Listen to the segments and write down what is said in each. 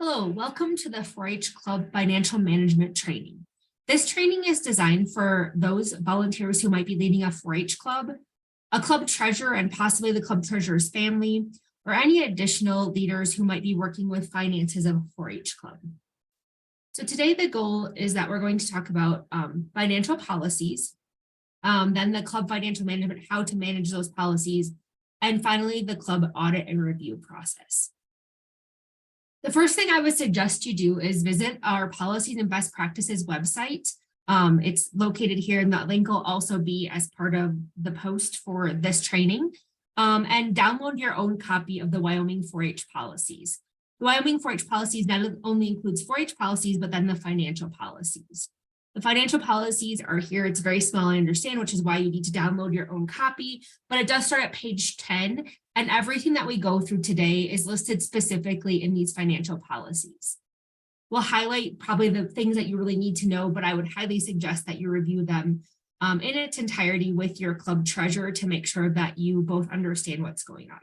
Hello, welcome to the 4-H Club Financial Management Training. This training is designed for those volunteers who might be leading a 4-H club, a club treasurer and possibly the club treasurer's family, or any additional leaders who might be working with finances of a 4-H club. So today the goal is that we're going to talk about financial policies, then the club financial management, how to manage those policies, and finally the club audit and review process. The first thing I would suggest you do is visit our policies and best practices website. It's located here, and that link will also be as part of the post for this training, and download your own copy of the Wyoming 4-H policies. The Wyoming 4-H policies not only includes 4-H policies, but then the financial policies. The financial policies are here. It's very small, I understand, which is why you need to download your own copy, but it does start at page 10, and everything that we go through today is listed specifically in these financial policies. We'll highlight probably the things that you really need to know, but I would highly suggest that you review them in its entirety with your club treasurer to make sure that you both understand what's going on.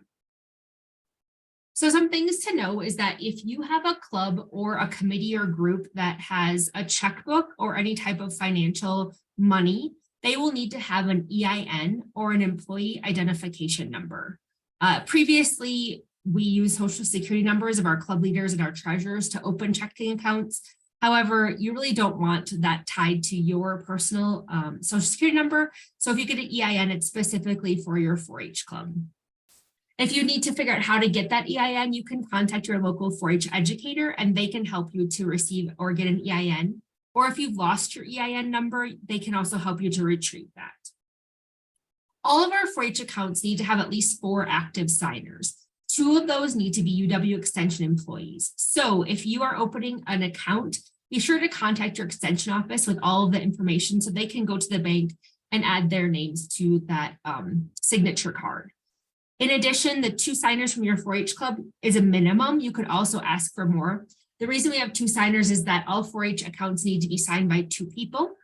So some things to know is that if you have a club or a committee or group that has a checkbook or any type of financial money, they will need to have an EIN or an employee identification number. Previously, we used social security numbers of our club leaders and our treasurers to open checking accounts. However, you really don't want that tied to your personal social security number. So if you get an EIN, it's specifically for your 4-H club. If you need to figure out how to get that EIN, you can contact your local 4-H educator and they can help you to receive or get an EIN. Or if you've lost your EIN number, they can also help you to retrieve that. All of our 4-H accounts need to have at least 4 active signers. 2 of those need to be UW Extension employees. So if you are opening an account, be sure to contact your extension office with all of the information so they can go to the bank and add their names to that signature card. In addition, the 2 signers from your 4-H club is a minimum. You could also ask for more. The reason we have 2 signers is that all 4-H accounts need to be signed by 2 people.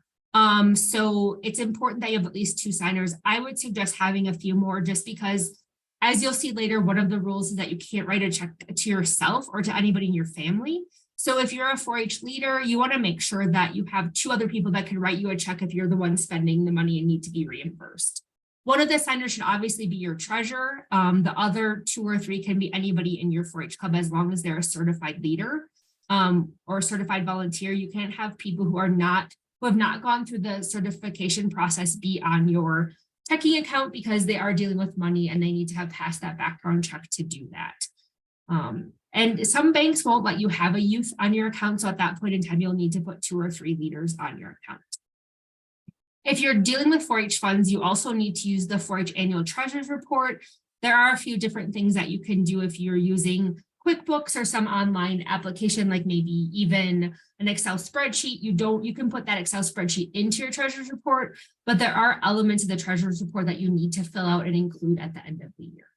So it's important that you have at least 2 signers. I would suggest having a few more just because, as you'll see later, one of the rules is that you can't write a check to yourself or to anybody in your family. So if you're a 4-H leader, you want to make sure that you have 2 other people that can write you a check if you're the one spending the money and need to be reimbursed. One of the signers should obviously be your treasurer. The other 2 or 3 can be anybody in your 4-H club as long as they're a certified leader or a certified volunteer. You can't have people who have not gone through the certification process be on your checking account because they are dealing with money and they need to have passed that background check to do that. And some banks won't let you have a youth on your account. So at that point in time, you'll need to put 2 or 3 leaders on your account. If you're dealing with 4-H funds, you also need to use the 4-H annual treasurer's report. There are a few different things that you can do if you're using QuickBooks or some online application, like maybe even an Excel spreadsheet. You can put that Excel spreadsheet into your treasurer's report, but there are elements of the treasurer's report that you need to fill out and include at the end of the year.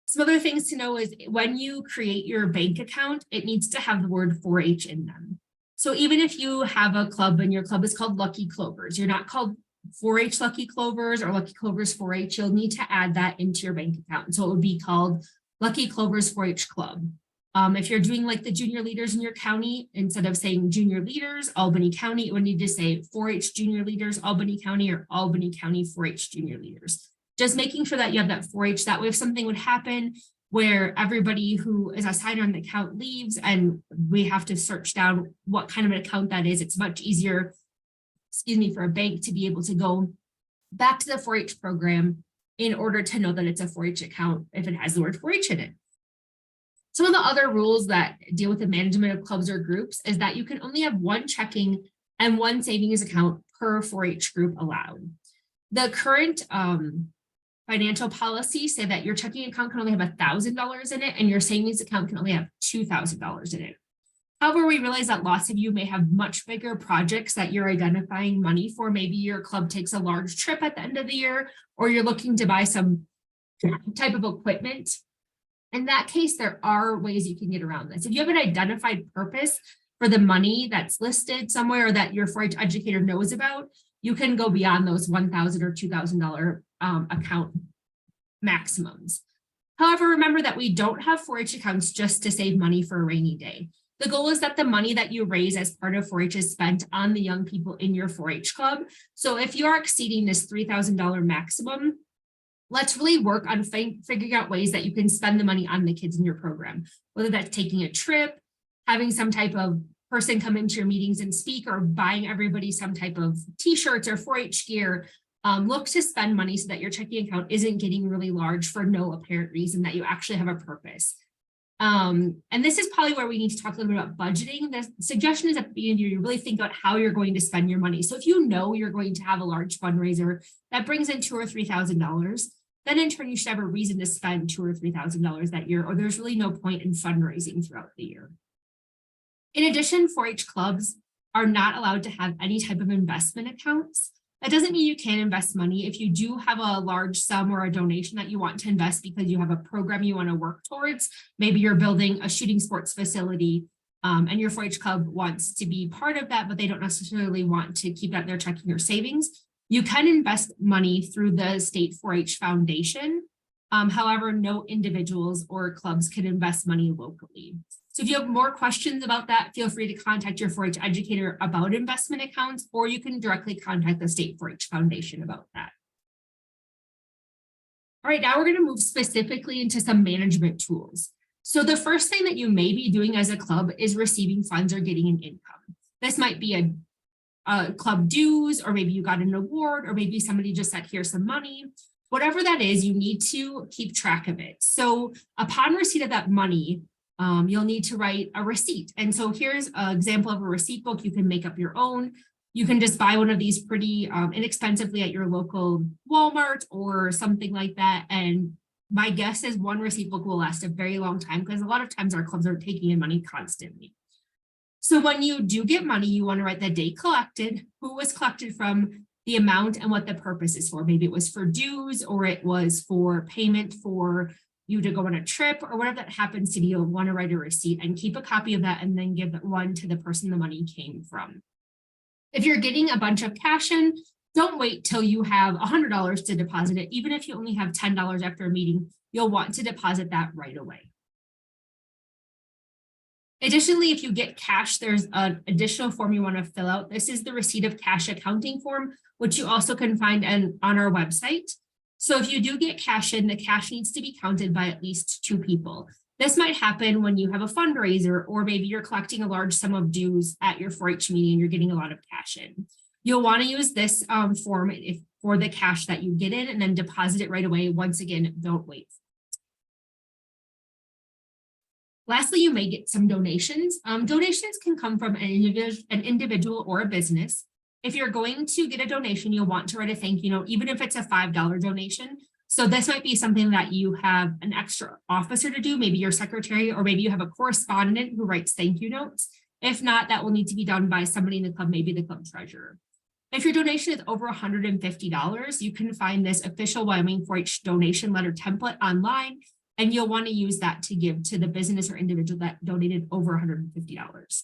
Some other things to know is when you create your bank account, it needs to have the word 4-H in them. So even if you have a club and your club is called Lucky Clovers, you're not called 4-H Lucky Clovers or Lucky Clovers 4-H, you'll need to add that into your bank account. And so it would be called Lucky Clovers 4-H Club. If you're doing like the junior leaders in your county, instead of saying junior leaders, Albany County, it would need to say 4-H junior leaders, Albany County, or Albany County 4-H junior leaders. Just making sure that you have that 4-H, that way if something would happen where everybody who is a signer on the account leaves and we have to search down what kind of an account that is, it's much easier, for a bank to be able to go back to the 4-H program in order to know that it's a 4-H account if it has the word 4-H in it. Some of the other rules that deal with the management of clubs or groups is that you can only have 1 checking and 1 savings account per 4-H group allowed. The current financial policies say that your checking account can only have $1,000 in it and your savings account can only have $2,000 in it. However, we realize that lots of you may have much bigger projects that you're identifying money for. Maybe your club takes a large trip at the end of the year, or you're looking to buy some type of equipment. In that case, there are ways you can get around this. If you have an identified purpose for the money that's listed somewhere or that your 4-H educator knows about, you can go beyond those $1,000 or $2,000 account maximums. However, remember that we don't have 4-H accounts just to save money for a rainy day. The goal is that the money that you raise as part of 4-H is spent on the young people in your 4-H club. So if you are exceeding this $3,000 maximum, let's really work on figuring out ways that you can spend the money on the kids in your program, whether that's taking a trip, having some type of person come into your meetings and speak, or buying everybody some type of t-shirts or 4-H gear. Look to spend money so that your checking account isn't getting really large for no apparent reason, that you actually have a purpose. And this is probably where we need to talk a little bit about budgeting. The suggestion is at the beginning of the year, you really think about how you're going to spend your money. So if you know you're going to have a large fundraiser that brings in $2,000 or $3,000, then in turn, you should have a reason to spend $2,000 or $3,000 that year, or there's really no point in fundraising throughout the year. In addition, 4-H clubs are not allowed to have any type of investment accounts. That doesn't mean you can't invest money. If you do have a large sum or a donation that you want to invest because you have a program you want to work towards, maybe you're building a shooting sports facility and your 4-H club wants to be part of that, but they don't necessarily want to keep that in their checking or savings, you can invest money through the state 4-H foundation. However, no individuals or clubs can invest money locally. So if you have more questions about that, feel free to contact your 4-H educator about investment accounts, or you can directly contact the State 4-H Foundation about that. All right, now we're going to move specifically into some management tools. So the first thing that you may be doing as a club is receiving funds or getting an income. This might be a club dues, or maybe you got an award, or maybe somebody just said, here's some money. Whatever that is, you need to keep track of it. So upon receipt of that money, you'll need to write a receipt. And so here's an example of a receipt book. You can make up your own. You can just buy one of these pretty inexpensively at your local Walmart or something like that. And my guess is one receipt book will last a very long time, because a lot of times our clubs are taking in money constantly. So when you do get money, you want to write the date collected, who was collected from, the amount, and what the purpose is for. Maybe it was for dues, or it was for payment for you to go on a trip, or whatever that happens to be. You'll want to write a receipt and keep a copy of that, and then give that one to the person the money came from. If you're getting a bunch of cash in, don't wait till you have $100 to deposit it. Even if you only have $10 after a meeting, you'll want to deposit that right away. Additionally, if you get cash, there's an additional form you want to fill out. This is the receipt of cash accounting form, which you also can find on our website. So if you do get cash in, the cash needs to be counted by at least 2 people. This might happen when you have a fundraiser, or maybe you're collecting a large sum of dues at your 4-H meeting and you're getting a lot of cash in. You'll want to use this form for the cash that you get in, and then deposit it right away. Once again, don't wait. Lastly, you may get some donations. Donations can come from an individual or a business. If you're going to get a donation, you'll want to write a thank you note, even if it's a $5 donation. So this might be something that you have an extra officer to do, maybe your secretary, or maybe you have a correspondent who writes thank you notes. If not, that will need to be done by somebody in the club, maybe the club treasurer. If your donation is over $150, you can find this official Wyoming 4-H donation letter template online, and you'll want to use that to give to the business or individual that donated over $150.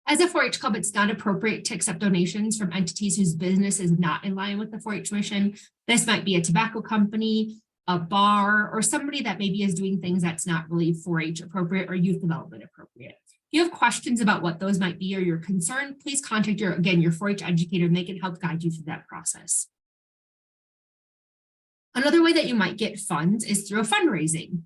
As a 4-H club, it's not appropriate to accept donations from entities whose business is not in line with the 4-H mission. This might be a tobacco company, a bar, or somebody that maybe is doing things that's not really 4-H appropriate or youth development appropriate. If you have questions about what those might be, or you're concerned, please contact your 4-H educator, and they can help guide you through that process. Another way that you might get funds is through a fundraising.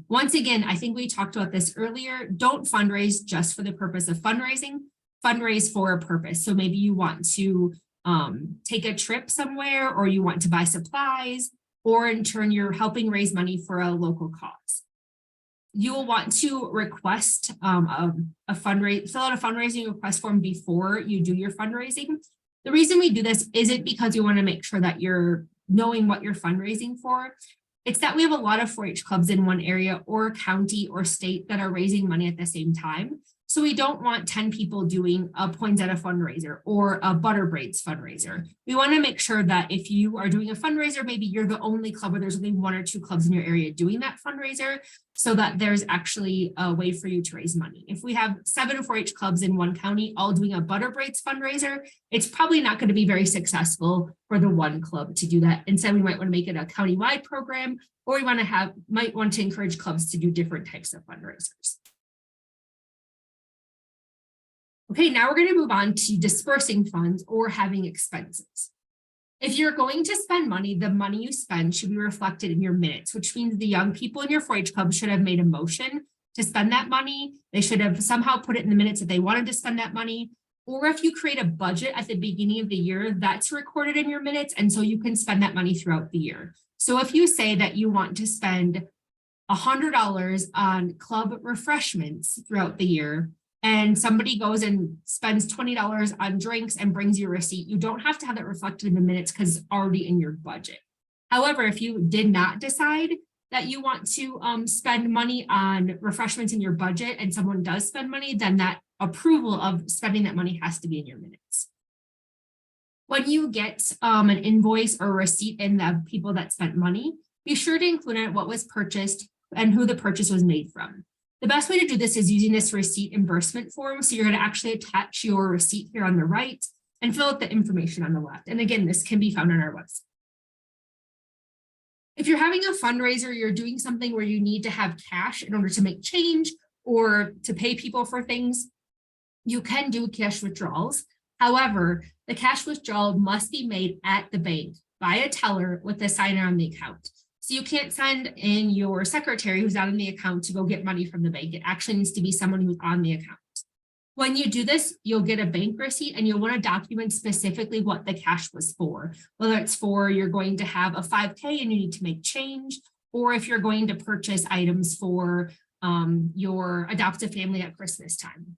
Once again, I think we talked about this earlier. Don't fundraise just for the purpose of fundraising. Fundraise for a purpose. So maybe you want to take a trip somewhere, or you want to buy supplies, or in turn, you're helping raise money for a local cause. You will want to request fill out a fundraising request form before you do your fundraising. The reason we do this isn't because you want to make sure that you're knowing what you're fundraising for. It's that we have a lot of 4-H clubs in one area or county or state that are raising money at the same time. So we don't want 10 people doing a Poinsettia fundraiser or a Butter Braids fundraiser. We want to make sure that if you are doing a fundraiser, maybe you're the only club or there's only 1 or 2 clubs in your area doing that fundraiser, so that there's actually a way for you to raise money. If we have 7 4-H clubs in one county all doing a Butter Braids fundraiser, it's probably not going to be very successful for the one club to do that. Instead, we might want to make it a countywide program, or we might want to encourage clubs to do different types of fundraisers. Okay, now we're going to move on to dispersing funds or having expenses. If you're going to spend money, the money you spend should be reflected in your minutes, which means the young people in your 4-H club should have made a motion to spend that money. They should have somehow put it in the minutes that they wanted to spend that money. Or if you create a budget at the beginning of the year, that's recorded in your minutes. And so you can spend that money throughout the year. So if you say that you want to spend $100 on club refreshments throughout the year, and somebody goes and spends $20 on drinks and brings you a receipt, you don't have to have that reflected in the minutes because it's already in your budget. However, if you did not decide that you want to spend money on refreshments in your budget and someone does spend money, then that approval of spending that money has to be in your minutes. When you get an invoice or receipt in the people that spent money, be sure to include in it what was purchased and who the purchase was made from. The best way to do this is using this receipt reimbursement form. So you're going to actually attach your receipt here on the right and fill out the information on the left. And again, this can be found on our website. If you're having a fundraiser, you're doing something where you need to have cash in order to make change or to pay people for things, you can do cash withdrawals. However, the cash withdrawal must be made at the bank by a teller with a signer on the account. So you can't send in your secretary who's not on the account to go get money from the bank. It actually needs to be someone who's on the account. When you do this, you'll get a bank receipt and you'll want to document specifically what the cash was for, whether it's for you're going to have a 5K and you need to make change, or if you're going to purchase items for your adoptive family at Christmas time.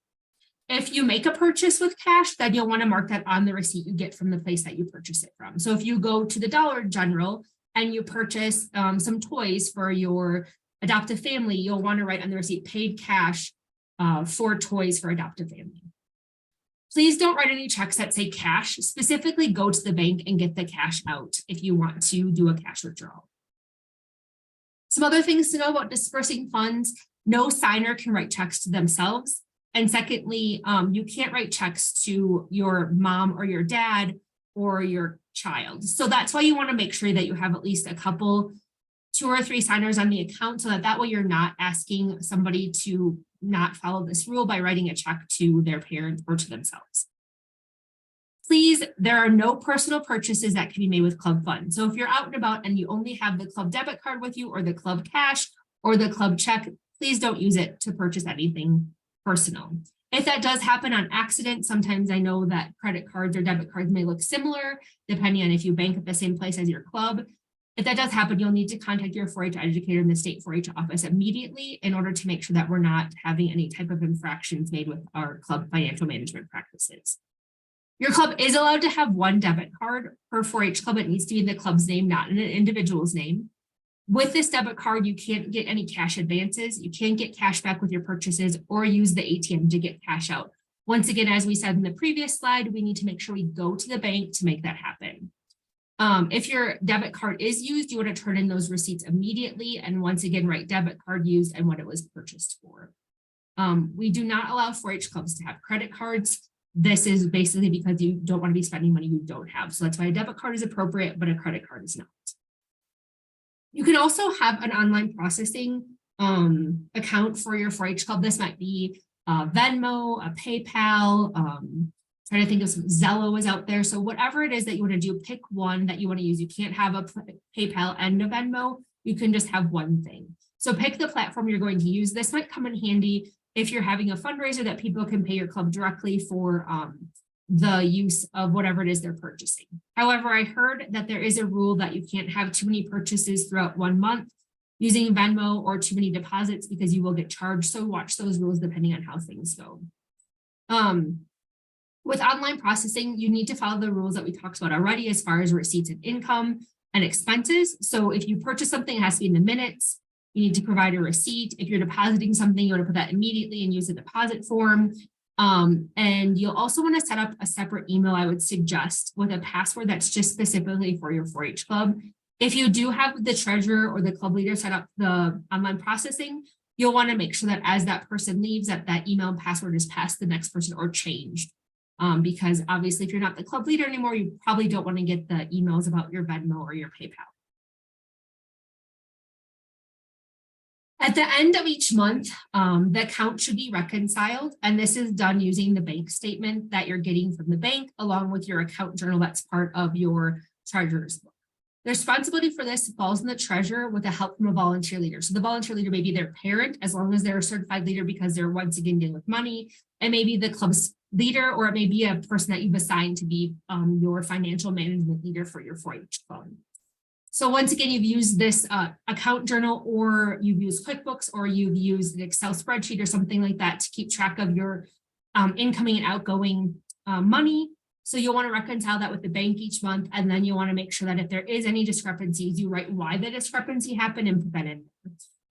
If you make a purchase with cash, then you'll want to mark that on the receipt you get from the place that you purchase it from. So if you go to the Dollar General and you purchase some toys for your adoptive family, you'll want to write on the receipt paid cash for toys for adoptive family. Please don't write any checks that say cash. Specifically, go to the bank and get the cash out if you want to do a cash withdrawal. Some other things to know about dispersing funds: no signer can write checks to themselves. And secondly, you can't write checks to your mom or your dad or your child. So that's why you want to make sure that you have at least a couple, 2 or 3 signers on the account, so that way you're not asking somebody to not follow this rule by writing a check to their parent or to themselves. Please, there are no personal purchases that can be made with club funds. So if you're out and about and you only have the club debit card with you or the club cash or the club check, please don't use it to purchase anything personal. If that does happen on accident, sometimes I know that credit cards or debit cards may look similar depending on if you bank at the same place as your club. If that does happen, you'll need to contact your 4-H educator in the state 4-H office immediately in order to make sure that we're not having any type of infractions made with our club financial management practices. Your club is allowed to have 1 debit card per 4-H club. It needs to be in the club's name, not in an individual's name. With this debit card, you can't get any cash advances. You can't get cash back with your purchases or use the ATM to get cash out. Once again, as we said in the previous slide, we need to make sure we go to the bank to make that happen. If your debit card is used, you want to turn in those receipts immediately. And once again, write debit card used and what it was purchased for. We do not allow 4-H clubs to have credit cards. This is basically because you don't want to be spending money you don't have. So that's why a debit card is appropriate, but a credit card is not. You can also have an online processing account for your 4-H club. This might be Venmo, a PayPal, trying to think of some Zello is out there. So whatever it is that you want to do, pick one that you want to use. You can't have a PayPal and a Venmo. You can just have one thing. So pick the platform you're going to use. This might come in handy if you're having a fundraiser that people can pay your club directly for the use of whatever it is they're purchasing. However, I heard that there is a rule that you can't have too many purchases throughout 1 month using Venmo or too many deposits because you will get charged. So watch those rules depending on how things go. With online processing, you need to follow the rules that we talked about already as far as receipts and income and expenses. So if you purchase something, it has to be in the minutes. You need to provide a receipt. If you're depositing something, you want to put that immediately and use a deposit form. And you'll also want to set up a separate email, I would suggest, with a password that's just specifically for your 4-H club. If you do have the treasurer or the club leader set up the online processing, you'll want to make sure that as that person leaves, that email and password is passed to the next person or changed. Because obviously if you're not the club leader anymore, you probably don't want to get the emails about your Venmo or your PayPal. At the end of each month, the account should be reconciled, and this is done using the bank statement that you're getting from the bank, along with your account journal that's part of your treasurer's book. The responsibility for this falls on the treasurer with the help from a volunteer leader. So the volunteer leader may be their parent, as long as they're a certified leader, because they're once again dealing with money, and maybe the club's leader, or it may be a person that you've assigned to be your financial management leader for your 4-H club. So once again, you've used this account journal, or you've used QuickBooks, or you've used an Excel spreadsheet or something like that to keep track of your incoming and outgoing money. So you'll want to reconcile that with the bank each month, and then you want to make sure that if there is any discrepancies, you write why the discrepancy happened and put that in.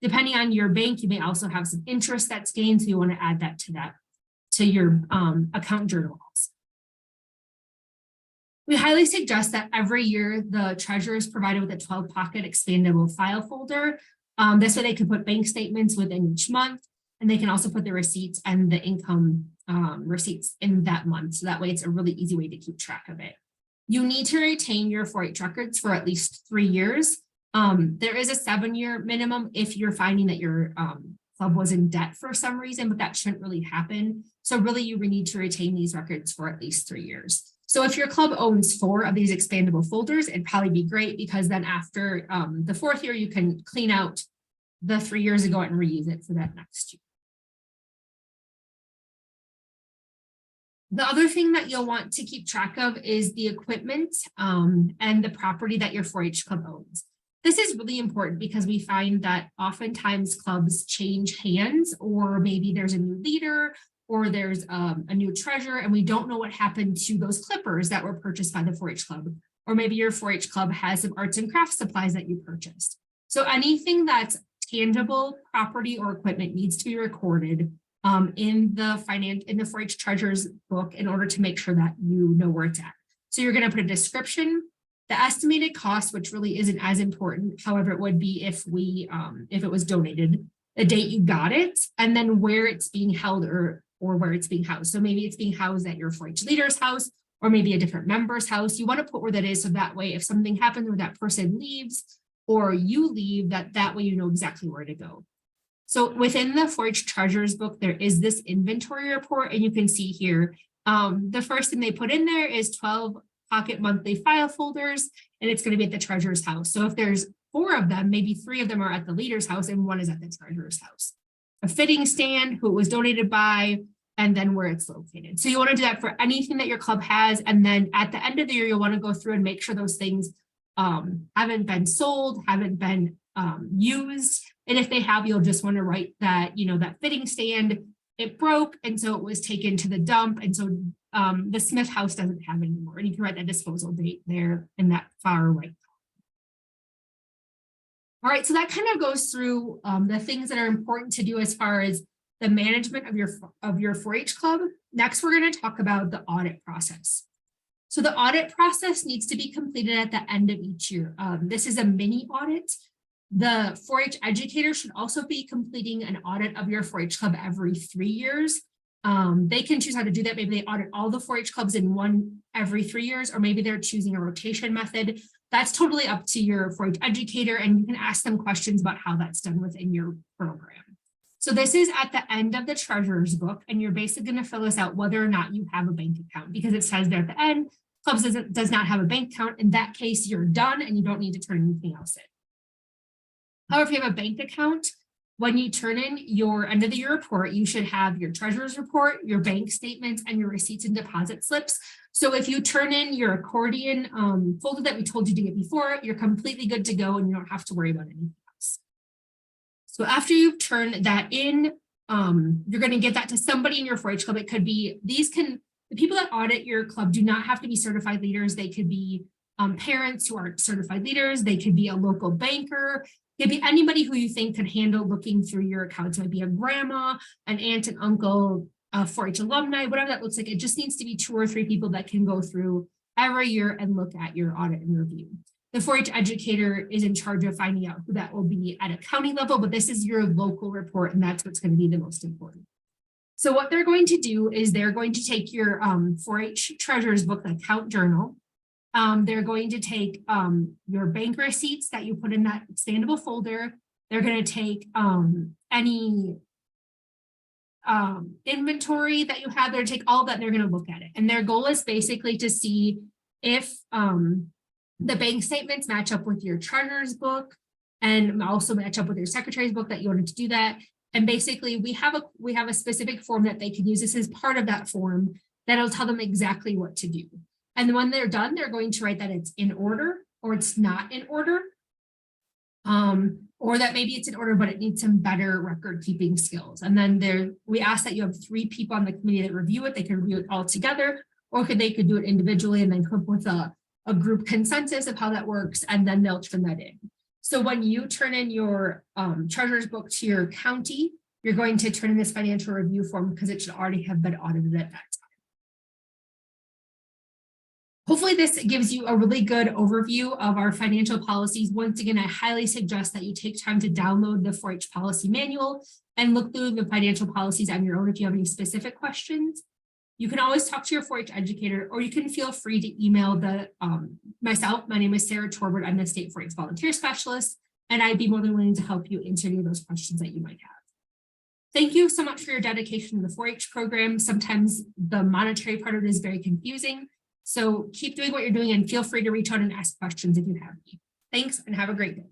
Depending on your bank, you may also have some interest that's gained, so you want to add that to your account journal also. We highly suggest that every year the treasurer is provided with a 12-pocket expandable file folder. This way they can put bank statements within each month, and they can also put the receipts and the income receipts in that month. So that way it's a really easy way to keep track of it. You need to retain your 4-H records for at least 3 years. There is a 7-year minimum if you're finding that your club was in debt for some reason, but that shouldn't really happen. So really you need to retain these records for at least 3 years. So if your club owns 4 of these expandable folders, it'd probably be great, because then after the 4th year, you can clean out the 3 years ago and reuse it for that next year. The other thing that you'll want to keep track of is the equipment and the property that your 4-H club owns. This is really important because we find that oftentimes clubs change hands, or maybe there's a new leader, or there's a new treasurer, and we don't know what happened to those clippers that were purchased by the 4-H club. Or maybe your 4-H club has some arts and crafts supplies that you purchased. So anything that's tangible property or equipment needs to be recorded in the 4-H treasurer's book in order to make sure that you know where it's at. So you're going to put a description, the estimated cost, which really isn't as important. However, it would be if it was donated, the date you got it, and then where it's being held or where it's being housed. So maybe it's being housed at your 4-H leader's house, or maybe a different member's house. You want to put where that is, so that way if something happens where that person leaves or you leave, that way you know exactly where to go. So within the 4-H treasurer's book, there is this inventory report, and you can see here, the first thing they put in there is 12 pocket monthly file folders, and it's going to be at the treasurer's house. So if there's 4 of them, maybe 3 of them are at the leader's house and 1 is at the treasurer's house. A fitting stand, who it was donated by, and then where it's located. So you want to do that for anything that your club has. And then at the end of the year, you'll want to go through and make sure those things haven't been sold, haven't been used. And if they have, you'll just want to write that, that fitting stand, it broke, and so it was taken to the dump. And so the Smith house doesn't have it anymore. And you can write that disposal date there in that far right. All right, so that kind of goes through the things that are important to do as far as the management of your 4-H club. Next, we're going to talk about the audit process. So the audit process needs to be completed at the end of each year. This is a mini audit. The 4-H educator should also be completing an audit of your 4-H club every 3 years. They can choose how to do that. Maybe they audit all the 4-H clubs in one every 3 years, or maybe they're choosing a rotation method. That's totally up to your 4-H educator, and you can ask them questions about how that's done within your program. So this is at the end of the treasurer's book, and you're basically going to fill this out whether or not you have a bank account, because it says there at the end, clubs does not have a bank account. In that case, you're done and you don't need to turn anything else in. However, if you have a bank account, when you turn in your end of the year report, you should have your treasurer's report, your bank statements, and your receipts and deposit slips. So if you turn in your accordion folder that we told you to get before, you're completely good to go and you don't have to worry about anything else. So after you've turned that in, you're going to get that to somebody in your 4-H club. It could be, the people that audit your club do not have to be certified leaders. They could be parents who aren't certified leaders. They could be a local banker. It could be anybody who you think could handle looking through your accounts. It might be a grandma, an aunt, an uncle, 4-H alumni, whatever that looks like. It just needs to be 2 or 3 people that can go through every year and look at your audit and review. The 4-H educator is in charge of finding out who that will be at a county level, but this is your local report, and that's what's going to be the most important. So what they're going to do is they're going to take your 4-H treasurer's book, the account journal. They're going to take your bank receipts that you put in that expandable folder. They're going to take any inventory that you have. They're going to take all that. They're going to look at it. And their goal is basically to see if the bank statements match up with your treasurer's book and also match up with your secretary's book that you wanted to do that. And basically we have a specific form that they can use. This is part of that form that'll tell them exactly what to do. And when they're done, they're going to write that it's in order or it's not in order. Or that maybe it's in order, but it needs some better record keeping skills. And then we ask that you have 3 people on the committee that review it. They can review it all together, or they could do it individually and then come up with a group consensus of how that works. And then they'll turn that in. So when you turn in your treasurer's book to your county, you're going to turn in this financial review form because it should already have been audited at that time. Hopefully this gives you a really good overview of our financial policies. Once again, I highly suggest that you take time to download the 4-H policy manual and look through the financial policies on your own if you have any specific questions. You can always talk to your 4-H educator, or you can feel free to email myself. My name is Sarah Torbert. I'm the state 4-H volunteer specialist, and I'd be more than willing to help you answer any of those questions that you might have. Thank you so much for your dedication to the 4-H program. Sometimes the monetary part of it is very confusing. So keep doing what you're doing and feel free to reach out and ask questions if you have any. Thanks and have a great day.